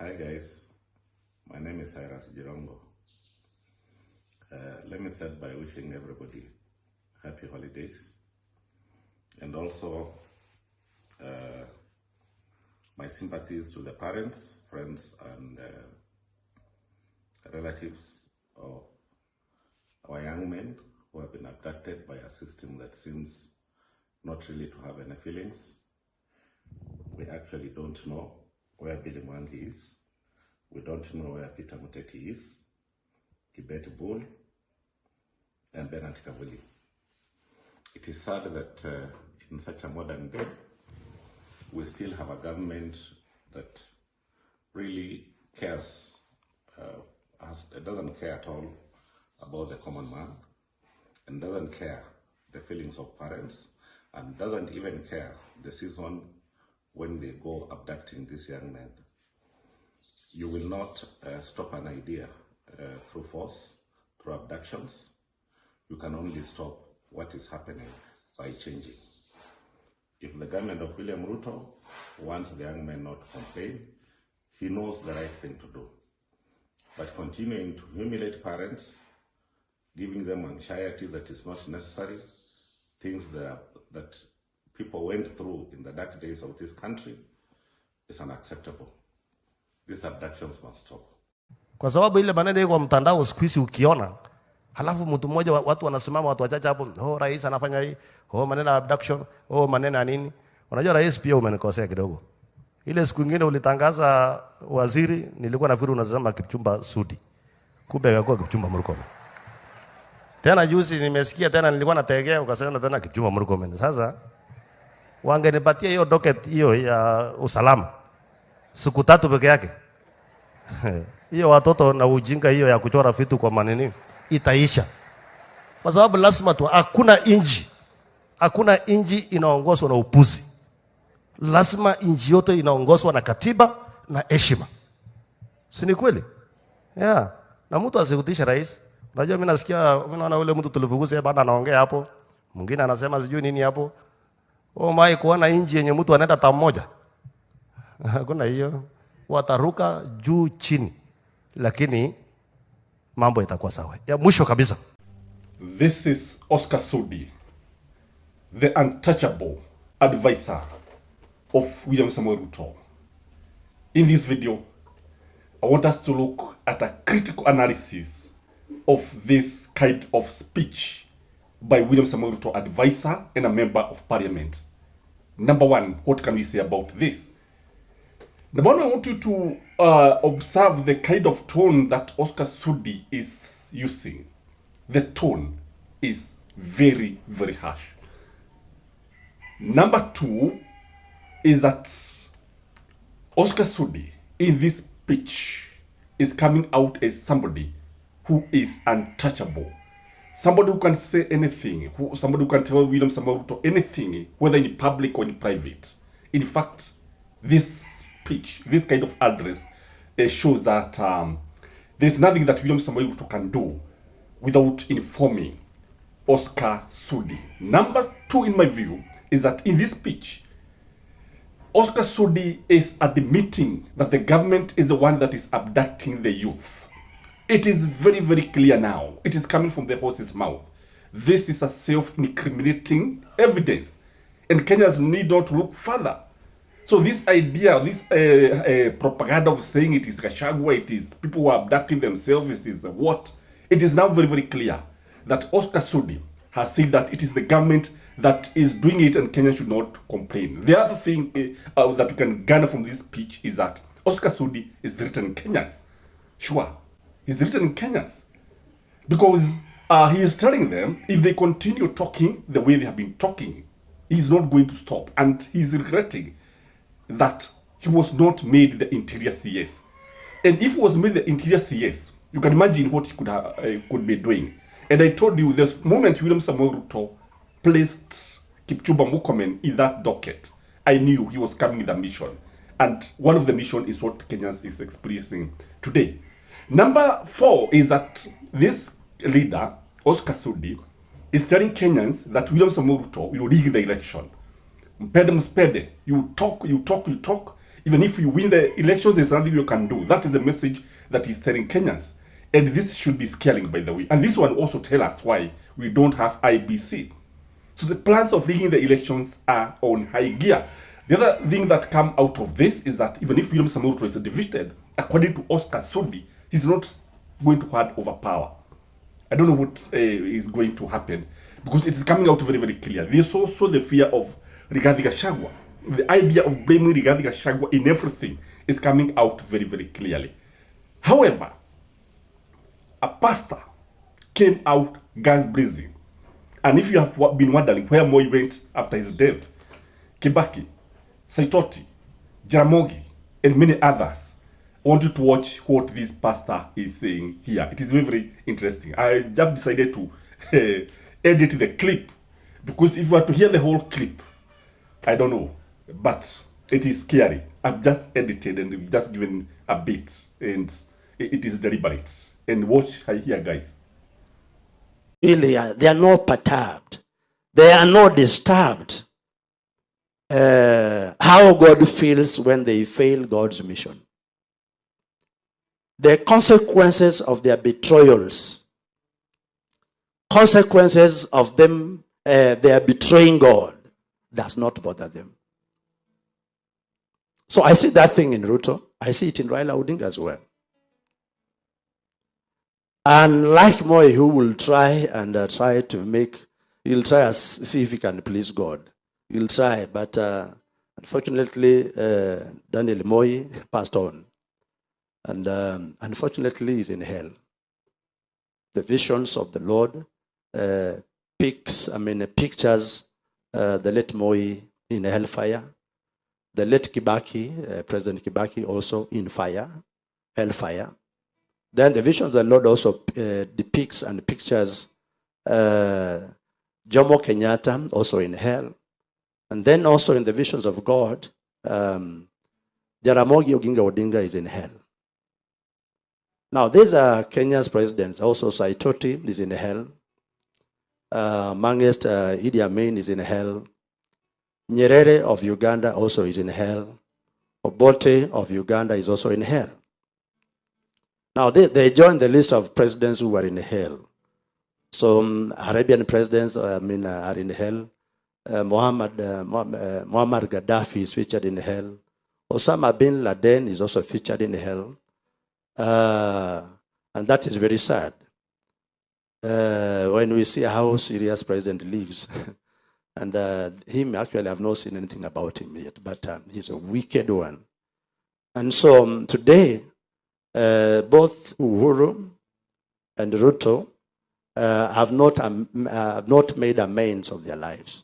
Hi guys, my name is Cyrus Jirongo. Let me start by wishing everybody happy holidays, and also my sympathies to the parents, friends, and relatives of our young men who have been abducted by a system that seems not really to have any feelings. We actually don't know where Billy Mwangi is. We don't know where Peter Muteti is, Kibet Bull, and Bernard Kavuli. It is sad that in such a modern day, we still have a government that really cares, doesn't care at all about the common man, and doesn't care the feelings of parents, and doesn't even care the season when they go abducting these young men. You will not stop an idea through force, through abductions. You can only stop what is happening by changing. If the government of William Ruto wants the young men not to complain, he knows the right thing to do. But continuing to humiliate parents, giving them anxiety that is not necessary, things that people went through in the dark days of this country, is unacceptable. These abductions must stop. Kwa sababu ile maneno kwa mtandao siku hizi ukiona, halafu mtu mmoja watu wanasimama watu wachache hapo, rais anafanya hii, maneno abduction, maneno nini. Unajua rais pia umenikosea kidogo. Ile siku nyingine ulitangaza waziri, nilikuwa nafikiri unasema Kipchumba Sudi. Kumbe akakuwa Kipchumba Murkomen. Tena juzi nimesikia tena nilikuwa nategea ukasema tena Kipchumba Murkomen. Sasa wangenipatia hiyo docket hiyo ya usalama siku 3 peke yake. Hiyo watoto na ujinga hiyo ya kuchora vitu kwa maneno itaisha. Kwa sababu lazima tu hakuna inji inaongozwa na upuzi. Lazima inji yote inaongozwa na katiba na heshima. Si ni kweli? Yeah. Na mtu asikutisha rais. Unajua mimi nasikia naona yule mtu tulivuguze baada anaongea hapo. Mwingine anasema sijui nini hapo. Mai kuona inji yenye mtu anaenda tamu moja. Hakuna hiyo. Wataruka juu chini. Lakini mambo itakuwa sawa. Ya mwisho kabisa. This is Oscar Sudi, the untouchable advisor of William Samoei Ruto. In this video, I want us to look at a critical analysis of this kind of speech by William Samoei Ruto, advisor and a member of parliament. Number one, what can we say about this? Number one, I want you to observe the kind of tone that Oscar Sudi is using. The tone is very, very harsh. Number two is that Oscar Sudi in this speech is coming out as somebody who is untouchable. Somebody who can say anything, somebody who can tell William Samoei Ruto anything, whether in public or in private. In fact, this speech, this kind of address, shows that there's nothing that William Samoei Ruto can do without informing Oscar Sudi. Number two, in my view, is that in this speech, Oscar Sudi is admitting that the government is the one that is abducting the youth. It is very, very clear now. It is coming from the horse's mouth. This is a self-incriminating evidence, and Kenyans need not look further. So this idea, this propaganda of saying it is Gachagua, it is people who are abducting themselves, it is what? It is now very, very clear that Oscar Sudi has said that it is the government that is doing it and Kenya should not complain. The other thing that we can garner from this speech is that Oscar Sudi is written in Kenyans. Sure, he's written in Kenyans. Because he is telling them if they continue talking the way they have been talking, he's not going to stop. And he's regretting that he was not made the interior CS. And if he was made the interior CS, you can imagine what he could be doing. And I told you, the moment William Samoei Ruto placed Kipchumba Murkomen in that docket, I knew he was coming with a mission. And one of the mission is what Kenyans is experiencing today. Number 4 is that this leader, Oscar Sudi, is telling Kenyans that William Samoei Ruto will rig the election. Mpede mspede, you talk, Even if you win the elections, there's nothing you can do. That is the message that he's telling Kenyans. And this should be scaling, by the way. And this one also tell us why we don't have IBC. So the plans of rigging the elections are on high gear. The other thing that come out of this is that even if William Samoei Ruto is defeated, according to Oscar Sudi, he's not going to hand over power. I don't know what is going to happen, because it is coming out very, very clear. There's also the fear of Rigathi Gachagua. The idea of blaming Rigathi Gachagua in everything is coming out very, very clearly. However, a pastor came out guns blazing. And if you have been wondering where Moi went after his death, Kibaki, Saitoti, Jaramogi, and many others, I want you to watch what this pastor is saying here. It is very, very interesting. I just decided to edit the clip, because if you were to hear the whole clip, I don't know, but it is scary. I've just edited and just given a bit, and it is deliberate. And watch here, guys. Really, they are not perturbed. They are not disturbed. How God feels when they fail God's mission. The consequences of their betrayals, consequences of them, they are betraying God, does not bother them. So I see that thing in Ruto. I see it in Raila Odinga as well. And like Moi, who will try and he'll try and see if he can please God. He'll try, but unfortunately, Daniel Moi passed on. And unfortunately, he's in hell. The visions of the Lord pictures the late Moi in hellfire. The late Kibaki, President Kibaki, also in hellfire. Then the vision of the Lord also depicts and pictures Jomo Kenyatta, also in hell. And then also in the visions of God, Jaramogi Oginga Odinga is in hell. Now, these are Kenya's presidents. Also, Saitoti is in hell. Mangest Idi Amin is in hell. Nyerere of Uganda also is in hell. Obote of Uganda is also in hell. Now, they joined the list of presidents who were in hell. So, Arabian presidents, are in hell. Muammar Gaddafi is featured in hell. Osama bin Laden is also featured in hell. And that is very sad. When we see how Syria's president lives. And him, actually, I've not seen anything about him yet. But he's a wicked one. And so, today, both Uhuru and Ruto have not made amends of their lives.